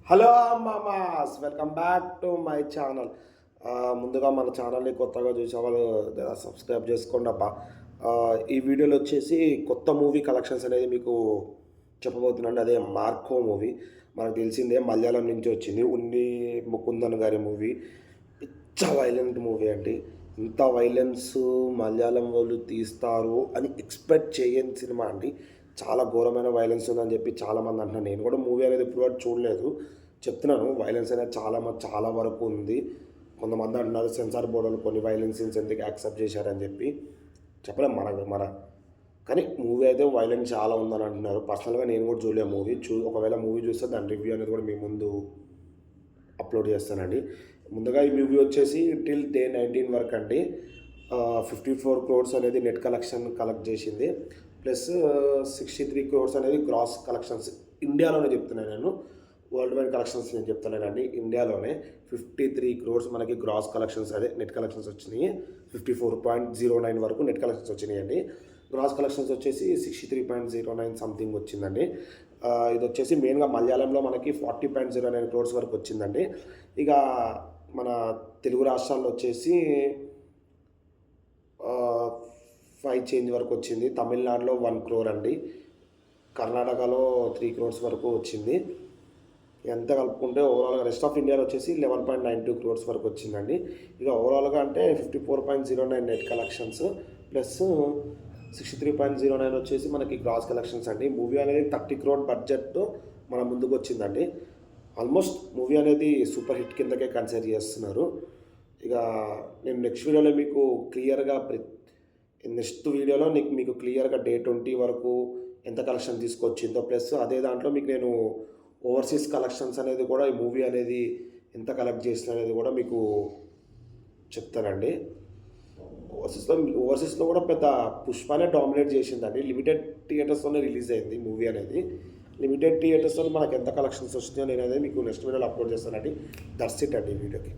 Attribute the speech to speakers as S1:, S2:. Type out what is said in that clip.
S1: Hello మామాస్, welcome back to my channel. ముందుగా మన ఛానల్ని కొత్తగా చూసే వాళ్ళు సబ్స్క్రైబ్ చేసుకోండి అబ్బా. ఈ వీడియోలో వచ్చేసి కొత్త మూవీ కలెక్షన్స్ అనేది మీకు చెప్పబోతున్నాను. అదే మార్కో మూవీ. మనకు తెలిసిందే, మలయాళం నుంచి వచ్చింది. ఉన్ని ముకుందన్ గారి మూవీ. పిచ్చ వైలెంట్ మూవీ అండి. ఇంత వైలెన్స్ మలయాళం వాళ్ళు తీస్తారు అని ఎక్స్పెక్ట్ చేయని సినిమా అండి. చాలా ఘోరమైన వైలెన్స్ ఉందని చెప్పి చాలామంది అంటున్నారు. నేను కూడా మూవీ అనేది ఇప్పుడు వరకు చూడలేదు, చెప్తున్నాను. వైలెన్స్ అనేది చాలా వరకు ఉంది. కొంతమంది అంటున్నారు సెన్సార్ బోర్డులు కొన్ని వైలెన్స్ సీన్స్ ఎందుకు యాక్సెప్ట్ చేశారని చెప్పి. చెప్పలేం మన కానీ మూవీ అయితే వైలెన్స్ చాలా ఉందని అంటున్నారు. పర్సనల్గా నేను కూడా చూడలేదు మూవీ. ఒకవేళ మూవీ చూస్తే దాని రివ్యూ అనేది కూడా మీ ముందు అప్లోడ్ చేస్తానండి. ముందుగా ఈ మూవీ వచ్చేసి టిల్ డే 19 వరకు అండి 54 crores అనేది నెట్ కలెక్ట్ చేసింది. ప్లస్ 63 crores అనేది గ్రాస్ కలెక్షన్స్. ఇండియాలోనే చెప్తున్నాను నేను, వరల్డ్ వైడ్ కలెక్షన్స్ నేను చెప్తున్నానండి. ఇండియాలోనే 53 crores మనకి గ్రాస్ కలెక్షన్స్, అదే నెట్ కలెక్షన్స్ వచ్చినాయి. 54.09 వరకు నెట్ కలెక్షన్స్ వచ్చినాయి అండి. గ్రాస్ కలెక్షన్స్ వచ్చేసి 63.09 సంథింగ్ వచ్చిందండి. ఇది వచ్చేసి మెయిన్గా మలయాళంలో మనకి 40.09 crores వరకు వచ్చిందండి. ఇక మన తెలుగు రాష్ట్రాల్లో వచ్చేసి 5 చేంజ్ వరకు వచ్చింది. తమిళనాడులో 1 crore అండి. కర్ణాటకలో 3 crores వరకు వచ్చింది. ఎంత కలుపుకుంటే ఓవరాల్గా రెస్ట్ ఆఫ్ ఇండియాలో వచ్చేసి 11.92 crores వరకు వచ్చిందండి. ఇక ఓవరాల్గా అంటే 54.09 నెట్ కలెక్షన్స్ ప్లస్ 63.09 వచ్చేసి మనకి గ్రాస్ కలెక్షన్స్ అండి. మూవీ అనేది 30 crore బడ్జెట్తో మన ముందుకు వచ్చిందండి. ఆల్మోస్ట్ మూవీ అనేది సూపర్ హిట్ కిందకే కన్సిడర్ చేస్తున్నారు. ఇక నేను నెక్స్ట్ వీడియోలో మీకు క్లియర్గా మీకు క్లియర్గా డే 20 వరకు ఎంత కలెక్షన్ తీసుకొచ్చిందో, ప్లస్ అదే దాంట్లో మీకు నేను ఓవర్సీస్ కలెక్షన్స్ అనేది కూడా ఈ మూవీ అనేది ఎంత కలెక్ట్ చేసిన అనేది కూడా మీకు చెప్తానండి. ఓవర్సీస్లో కూడా పెద్ద పుష్పనే డామినేట్ చేసిందండి. లిమిటెడ్ థియేటర్స్లోనే రిలీజ్ అయింది మూవీ అనేది. లిమిటెడ్ థియేటర్స్లో మనకు ఎంత కలెక్షన్స్ వస్తున్నాయో నేను అనేది మీకు నెక్స్ట్ వీడియోలో అప్లోడ్ చేస్తానండి. దట్స్ ఇట్ అండి ఈ వీడియోకి.